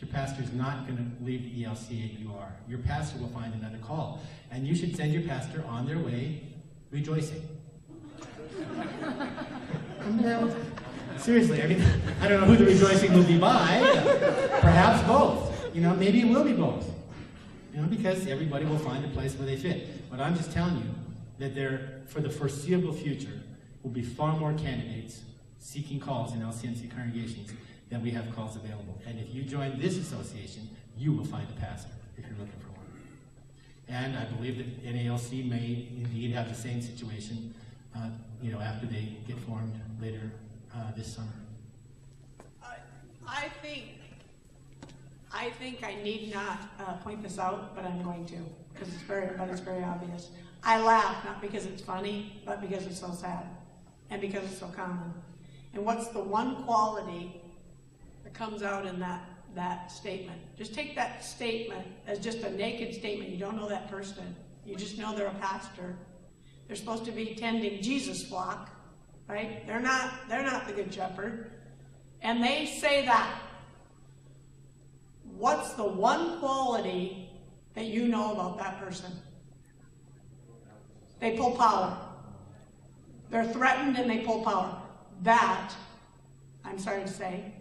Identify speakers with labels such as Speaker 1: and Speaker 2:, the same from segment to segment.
Speaker 1: your pastor is not going to leave the ELCA you are. Your pastor will find another call. And you should send your pastor on their way rejoicing. Seriously, I mean, I don't know who the rejoicing will be by. Perhaps both. You know, maybe it will be both. You know, because everybody will find a place where they fit. But I'm just telling you that there, for the foreseeable future, will be far more candidates seeking calls in LCMC congregations than we have calls available. And if you join this association, you will find a pastor if you're looking for one. And I believe that NALC may indeed have the same situation, you know, after they get formed later this summer.
Speaker 2: I think I need not point this out, but I'm going to, because it's very obvious. I laugh not because it's funny, but because it's so sad, and because it's so common. And what's the one quality that comes out in that statement? Just take that statement as just a naked statement. You don't know that person. You just know they're a pastor. They're supposed to be tending Jesus' flock, right? They're not the good shepherd. And they say that. What's the one quality that you know about that person? They pull power. They're threatened and they pull power. That, I'm sorry to say,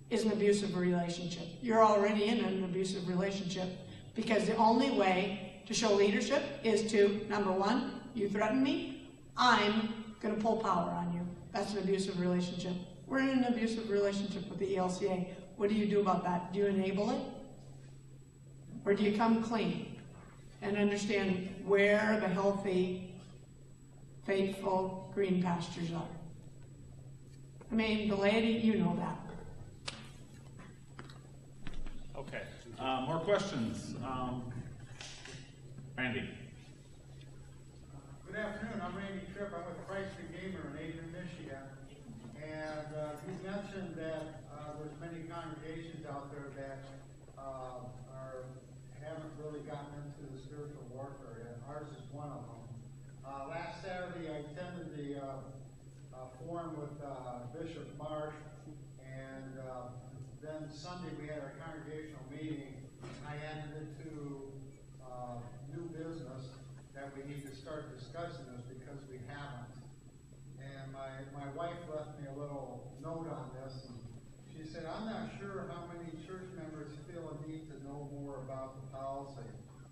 Speaker 2: is an abusive relationship. You're already in an abusive relationship because the only way to show leadership is to, number one, you threaten me, I'm going to pull power on you. That's an abusive relationship. We're in an abusive relationship with the ELCA. What do you do about that? Do you enable it? Or do you come clean and understand where the healthy, faithful green pastures are? I mean, the laity, you know that.
Speaker 3: Okay. More questions? Randy.
Speaker 4: Good afternoon. I'm Randy Tripp. I'm with Christ Redeemer in Canton, Michigan. And you mentioned that there's many congregations out there that haven't really gotten into the spiritual warfare yet. Ours is one of them. Last Saturday, I attended the forum with Bishop Marsh, and then Sunday we had our congregational meeting. I entered into new business that we need to start discussing this because we haven't. And my wife left me a little note on this, and she said, I'm not sure how many church members feel a need to know more about the policy.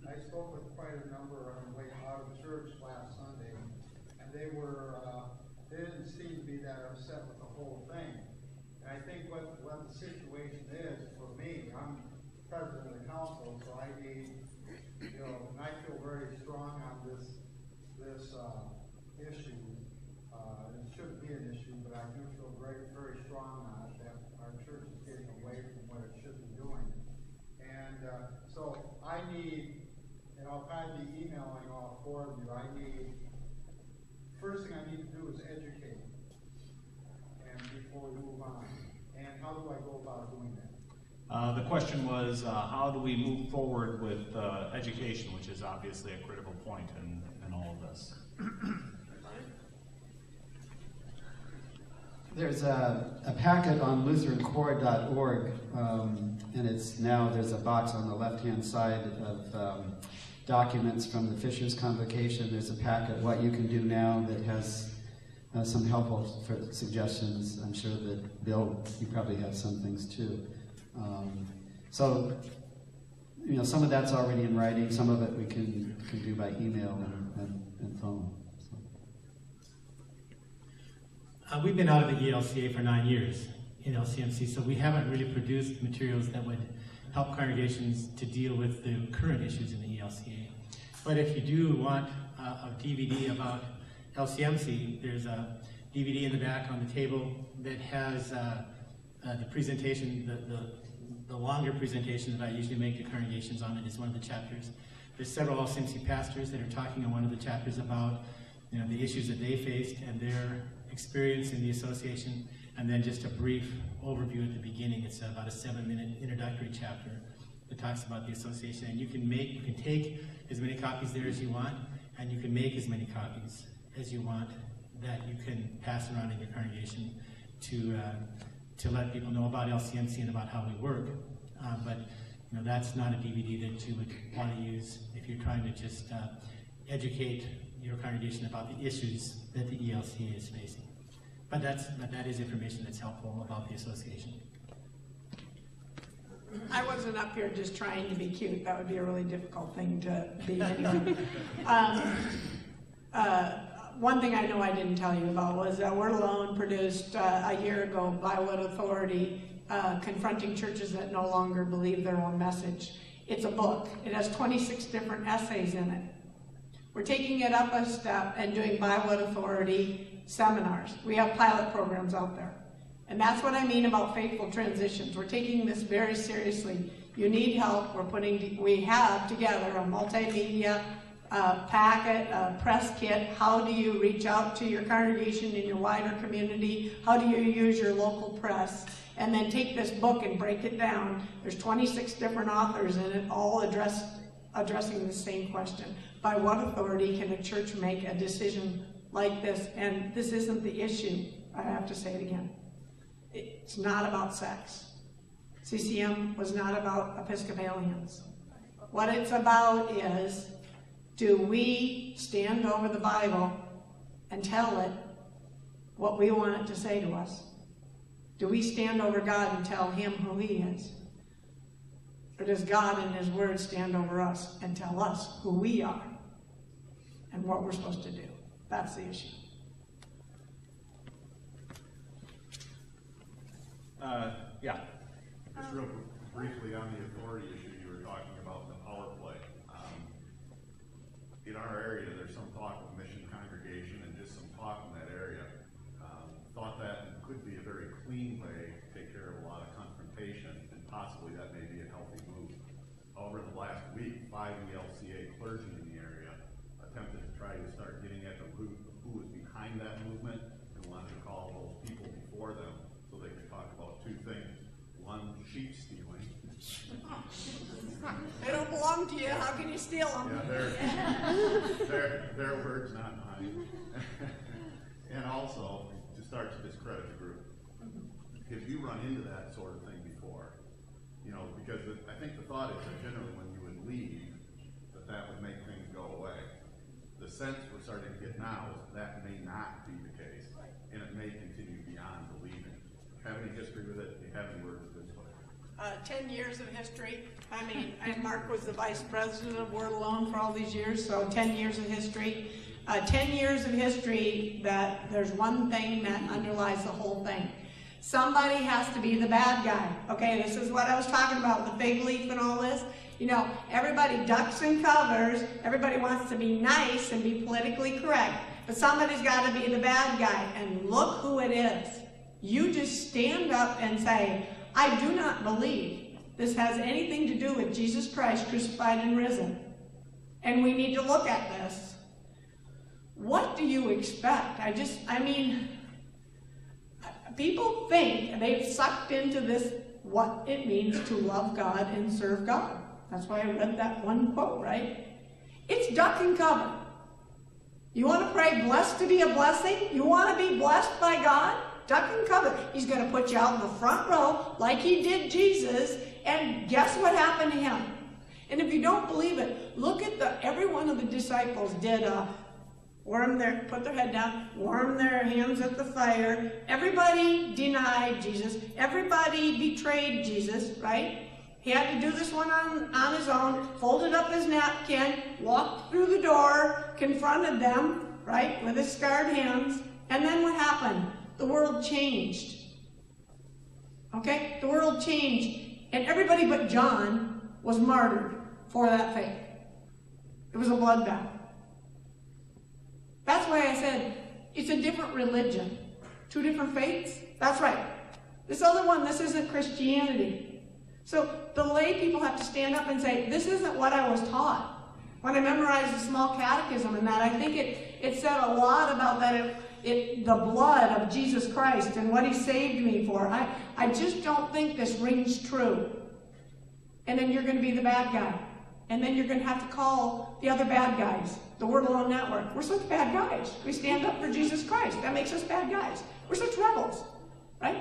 Speaker 4: I spoke with quite a number on the way out of church last Sunday, and they didn't seem to be that upset with the whole thing. And I think what the situation is for me, I'm president of the council, so I need, you know, and I feel very strong on this issue. It shouldn't be an issue, but I do feel very, very strong on it that our church is getting away from what it should be doing. And so I need, and I'll probably be emailing all four of you, first thing I need to do is educate, and before we move on. And how do I go about doing that?
Speaker 3: The question was, how do we move forward with education, which is obviously a critical point in all of this.
Speaker 5: There's a packet on LutheranCore.org, and there's a box on the left-hand side of documents from the Fisher's Convocation. There's a packet, What You Can Do Now, that has some helpful suggestions. I'm sure that Bill, you probably have some things too. So, you know, some of that's already in writing. Some of it we can do by email and phone.
Speaker 1: We've been out of the ELCA for 9 years in LCMC, so we haven't really produced materials that would help congregations to deal with the current issues in the ELCA. But if you do want a DVD about LCMC, there's a DVD in the back on the table that has the presentation, the longer presentation that I usually make to congregations on it is one of the chapters. There's several LCMC pastors that are talking on one of the chapters about, you know, the issues that they faced and their experience in the association, and then just a brief overview at the beginning. It's about a 7-minute introductory chapter that talks about the association. And you can take as many copies there as you want, and you can make as many copies as you want that you can pass around in your congregation to let people know about LCMC and about how we work. But that's not a DVD that you would want to use if you're trying to just educate your congregation about the issues that the ELCA is facing. But that is information that's helpful about the association.
Speaker 2: I wasn't up here just trying to be cute. That would be a really difficult thing to be anyway. One thing I know I didn't tell you about was WordAlone produced a year ago, By What Authority, Confronting Churches That No Longer Believe Their Own Message. It's a book. It has 26 different essays in it. We're taking it up a step and doing By What Authority seminars. We have pilot programs out there. And that's what I mean about faithful transitions. We're taking this very seriously. You need help. We have together a multimedia packet, a press kit. How do you reach out to your congregation in your wider community? How do you use your local press? And then take this book and break it down. There's 26 different authors in it, all addressing the same question. By what authority can a church make a decision like this? And this isn't the issue. I have to say it again. It's not about sex. CCM was not about Episcopalians. What it's about is, do we stand over the Bible and tell it what we want it to say to us? Do we stand over God and tell him who he is? Or does God and his word stand over us and tell us who we are and what we're supposed to do? That's the issue.
Speaker 3: Yeah.
Speaker 6: Just real briefly on the authority issue you were talking about, the power play. In our area, there's some talk of mission congregation and just some talk in that area. Thought that could be a very clean way to take care of a lot of confrontation, and possibly that may be a healthy move. However, in the last week, 5 ELCA clergy in the area attempted to try to start getting at the root of who was behind that movement and wanted to call those people before them so they could talk about 2 things. One, sheep stealing.
Speaker 2: They don't belong to you. How can you steal them?
Speaker 6: Yeah, their words, not mine. And also, to start to discredit the group. If you run into that sort of thing before, because I think the thought is that generally when you would leave, that would make things go away. The sense we're starting to get now is that may not be the case, and it may continue beyond believing. Have any history with it? Do you have any words of this way?
Speaker 2: 10 years of history. I mean, Mark was the vice president of WordAlone for all these years, so 10 years of history. 10 years of history that there's one thing that underlies the whole thing. Somebody has to be the bad guy. Okay, this is what I was talking about, the fig leaf and all this. Everybody ducks and covers. Everybody wants to be nice and be politically correct. But somebody's got to be the bad guy. And look who it is. You just stand up and say, I do not believe this has anything to do with Jesus Christ crucified and risen. And we need to look at this. What do you expect? People think they've sucked into this what it means to love God and serve God. That's why I read that one quote, right? It's duck and cover. You want to pray blessed to be a blessing? You want to be blessed by God? Duck and cover. He's going to put you out in the front row like he did Jesus, and guess what happened to him? And if you don't believe it, look at every one of the disciples did put their head down, warm their hands at the fire. Everybody denied Jesus. Everybody betrayed Jesus, right? He had to do this one on his own, folded up his napkin, walked through the door, confronted them, right, with his scarred hands. And then what happened? The world changed. Okay? The world changed. And everybody but John was martyred for that faith. It was a bloodbath. That's why I said it's a different religion. 2 different faiths? That's right. This other one, this isn't Christianity. So the lay people have to stand up and say, this isn't what I was taught. When I memorized the small catechism and that, I think it said a lot about that the blood of Jesus Christ and what he saved me for. I just don't think this rings true. And then you're going to be the bad guy. And then you're going to have to call the other bad guys, the WordAlone Network. We're such bad guys. We stand up for Jesus Christ. That makes us bad guys. We're such rebels, right?